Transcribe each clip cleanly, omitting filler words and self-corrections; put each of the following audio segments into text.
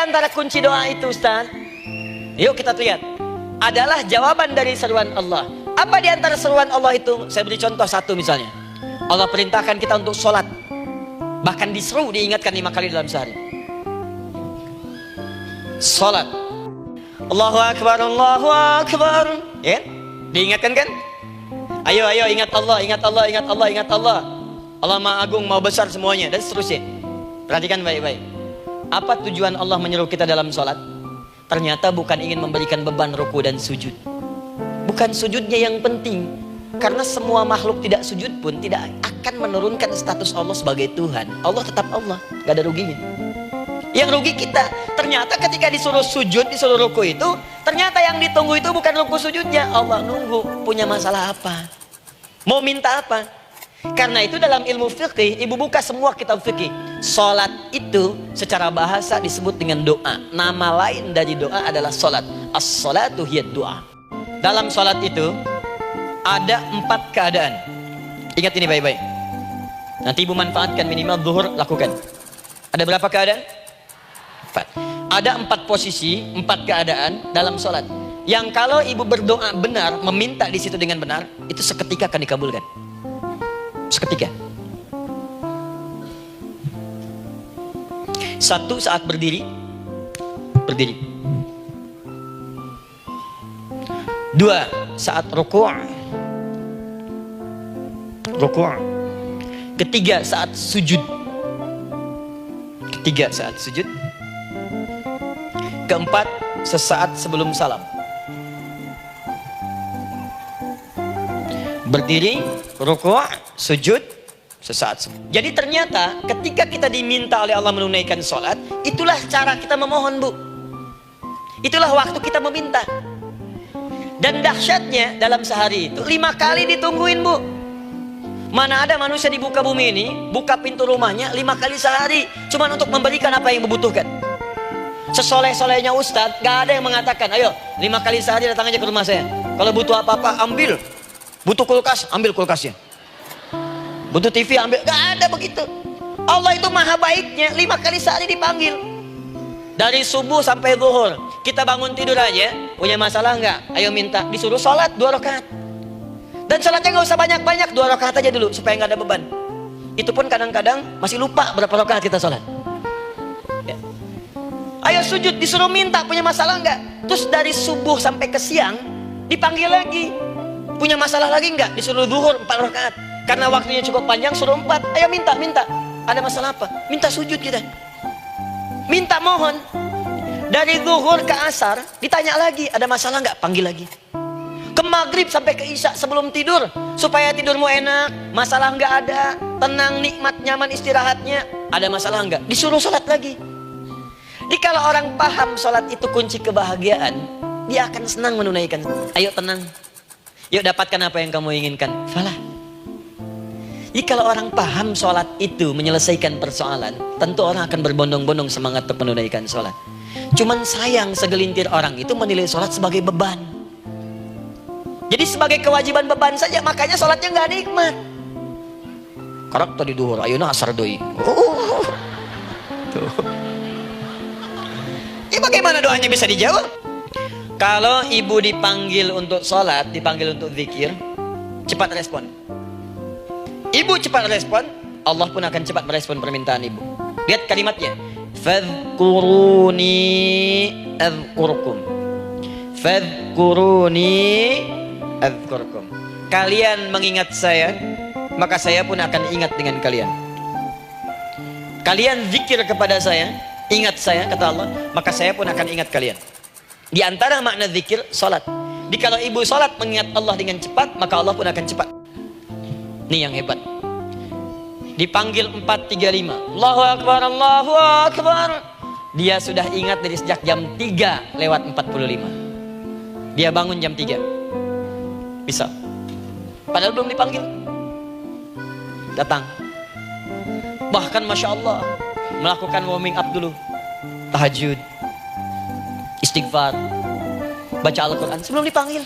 antara kunci doa itu, Ustaz? Yuk kita lihat. Adalah jawaban dari seruan Allah. Apa di antara seruan Allah itu? Saya beri contoh satu misalnya. Allah perintahkan kita untuk sholat. Bahkan diseru, diingatkan 5 kali dalam sehari. Sholat. Allahu Akbar, Allahu Akbar. Ya? Diingatkan kan? Ayo, ayo, ingat Allah, ingat Allah, ingat Allah, ingat Allah. Allah Maha Agung, Maha Besar semuanya. Dan seterusnya. Perhatikan baik-baik. Apa tujuan Allah menyuruh kita dalam sholat? Ternyata bukan ingin memberikan beban ruku dan sujud. Bukan sujudnya yang penting. Karena semua makhluk tidak sujud pun tidak akan menurunkan status Allah sebagai Tuhan. Allah tetap Allah, gak ada ruginya. Yang rugi kita. Ternyata ketika disuruh sujud, disuruh ruku itu, ternyata yang ditunggu itu bukan ruku sujudnya. Allah nunggu, punya masalah apa? Mau minta apa? Karena itu dalam ilmu fikih, ibu buka semua kitab fikih. Salat itu secara bahasa disebut dengan doa. Nama lain dari doa adalah salat. As-salatu hiya doa. Dalam salat itu ada 4 keadaan. Ingat ini baik-baik. Nanti ibu manfaatkan, minimal zuhur lakukan. Ada berapa keadaan? 4. Ada 4 posisi, 4 keadaan dalam salat. Yang kalau ibu berdoa benar, meminta di situ dengan benar, itu seketika akan dikabulkan. Seketika. 1 saat berdiri, berdiri. 2 saat ruku', ruku'. 3 saat sujud. 3 saat sujud. 4 sesaat sebelum salam. Berdiri, ruku', sujud, sesaat sebelum. Jadi ternyata ketika kita diminta oleh Allah menunaikan sholat, itulah cara kita memohon, Bu. Itulah waktu kita meminta. Dan dahsyatnya dalam sehari itu 5 kali ditungguin, Bu. Mana ada manusia di muka bumi ini buka pintu rumahnya 5 kali sehari cuma untuk memberikan apa yang dibutuhkan. Sesoleh-solehnya Ustadz, gak ada yang mengatakan, ayo 5 kali sehari datang aja ke rumah saya. Kalau butuh apa-apa ambil. Butuh kulkas, ambil kulkasnya. Butuh TV, ambil. Gak ada begitu. Allah itu maha baiknya, 5 kali sehari dipanggil. Dari subuh sampai zuhur. Kita bangun tidur aja, punya masalah nggak? Ayo minta. Disuruh sholat 2 rakaat. Dan sholatnya nggak usah banyak-banyak, 2 rakaat aja dulu supaya nggak ada beban. Itu pun kadang-kadang masih lupa berapa rakaat kita sholat. Ya. Ayo sujud, disuruh minta, punya masalah nggak? Terus dari subuh sampai ke siang dipanggil lagi. Punya masalah lagi nggak? Disuruh zuhur 4 rakaat. Karena waktunya cukup panjang, suruh 4. Ayo minta, minta. Ada masalah apa? Minta sujud kita. Minta mohon. Dari zuhur ke asar ditanya lagi, ada masalah nggak? Panggil lagi. Ke maghrib sampai ke isya sebelum tidur, supaya tidurmu enak, masalah nggak ada, tenang, nikmat, nyaman istirahatnya. Ada masalah nggak? Disuruh sholat lagi. Jadi kalau orang paham sholat itu kunci kebahagiaan, dia akan senang menunaikan. Ayo tenang. Yuk dapatkan apa yang kamu inginkan. Falah. Jadi kalau orang paham sholat itu menyelesaikan persoalan, tentu orang akan berbondong-bondong semangat untuk menunaikan sholat. Cuman sayang segelintir orang itu menilai sholat sebagai beban. Jadi sebagai kewajiban beban saja, makanya sholatnya nggak nikmat. Karak tadi duhur, ayuna asar doi. Ya bagaimana doanya bisa dijawab? Kalau ibu dipanggil untuk sholat, dipanggil untuk zikir, cepat respon. Ibu cepat respon, Allah pun akan cepat merespon permintaan ibu. Lihat kalimatnya. Fadhkuruni adzkurkum. Fadhkuruni adzkurkum. Kalian mengingat saya, maka saya pun akan ingat dengan kalian. Kalian zikir kepada saya, ingat saya, kata Allah, maka saya pun akan ingat kalian. Di antara makna zikir, salat. Jadi kalau ibu salat mengingat Allah dengan cepat, maka Allah pun akan cepat. Ini yang hebat. Dipanggil 4.35. Allahu Akbar, Allahu Akbar. Dia sudah ingat dari sejak jam 3:45. Dia bangun jam 3. Bisa. Padahal belum dipanggil. Datang. Bahkan Masya Allah, melakukan warming up dulu. Tahajud, istighfar, baca Al-Quran sebelum dipanggil.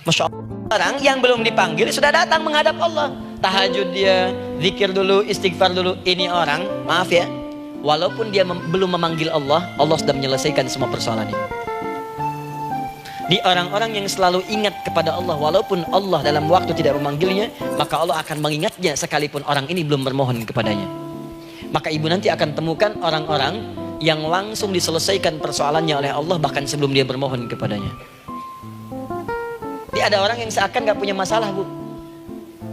Masya Allah. Orang yang belum dipanggil sudah datang menghadap Allah. Tahajud dia, zikir dulu, istighfar dulu. Ini orang, maaf ya, walaupun dia belum memanggil Allah, Allah sudah menyelesaikan semua persoalannya. Di orang-orang yang selalu ingat kepada Allah walaupun Allah dalam waktu tidak memanggilnya, maka Allah akan mengingatnya sekalipun orang ini belum bermohon kepadanya. Maka ibu nanti akan temukan orang-orang yang langsung diselesaikan persoalannya oleh Allah bahkan sebelum dia bermohon kepadanya. Dia ada orang yang seakan gak punya masalah, Bu.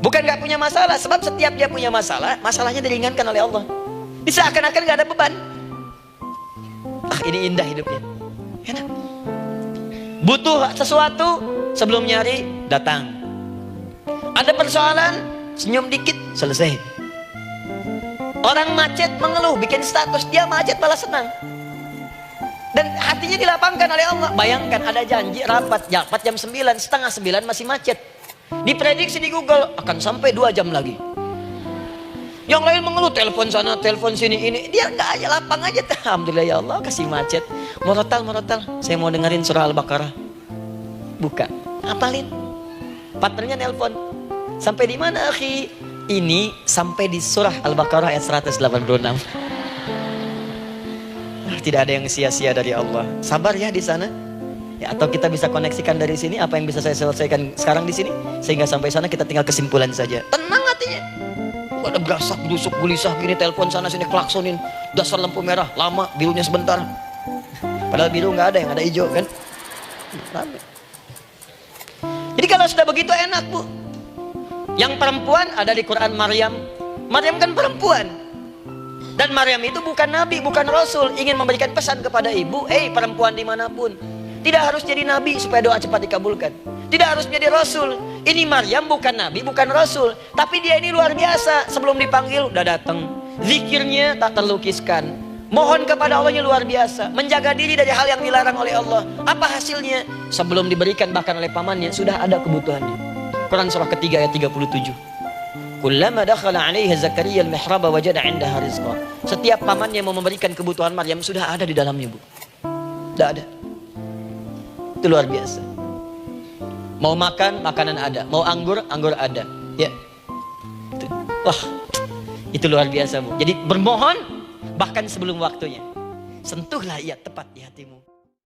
Bukan gak punya masalah, sebab setiap dia punya masalah, masalahnya diringankan oleh Allah. Dia seakan-akan gak ada beban. Ah, ini indah hidupnya. Enak. Butuh sesuatu, sebelum nyari, datang. Ada persoalan, senyum dikit, selesai. Orang macet mengeluh, bikin status, dia macet malah senang. Dan hatinya dilapangkan oleh Allah. Bayangkan ada janji rapat jam 9, setengah 9 masih macet. Diprediksi di Google, akan sampai 2 jam lagi. Yang lain mengeluh, telepon sana, telepon sini, ini. Dia nggak aja, lapang aja. Alhamdulillah ya Allah, kasih macet. Murotal, saya mau dengerin surah Al-Baqarah. Buka, apalin. Partnernya nelpon. Sampai di mana, akhi? Ini sampai di surah Al-Baqarah ayat 186. Tidak ada yang sia-sia dari Allah. Sabar ya di sana. Ya, atau kita bisa koneksikan dari sini apa yang bisa saya selesaikan sekarang di sini, sehingga sampai sana kita tinggal kesimpulan saja. Tenang hatinya. Ada berasak, busuk, gelisah gini, telepon sana sini, klaksonin, dasar lampu merah, lama, birunya sebentar. Padahal biru nggak ada, yang ada hijau kan. Rame. Jadi kalau sudah begitu enak, Bu. Yang perempuan ada di Quran Maryam. Maryam kan perempuan. Dan Maryam itu bukan nabi, bukan rasul, ingin memberikan pesan kepada ibu, perempuan dimanapun, tidak harus jadi nabi supaya doa cepat dikabulkan. Tidak harus menjadi rasul. Ini Maryam bukan nabi, bukan rasul, tapi dia ini luar biasa. Sebelum dipanggil udah datang. Zikirnya tak terlukiskan. Mohon kepada Allahnya luar biasa. Menjaga diri dari hal yang dilarang oleh Allah. Apa hasilnya? Sebelum diberikan bahkan oleh pamannya sudah ada kebutuhannya. Quran surah ketiga ayat 37. Kullama dakhala 'alaiha Zakaria al-mihraba wajada 'indaha rizqa. Setiap pamannya mau memberikan kebutuhan Maryam sudah ada di dalamnya, Bu. Sudah ada. Itu luar biasa. Mau makan, makanan ada. Mau anggur, anggur ada. Ya. Wah, itu luar biasa, Bu. Jadi bermohon bahkan sebelum waktunya. Sentuhlah ia tepat di hatimu.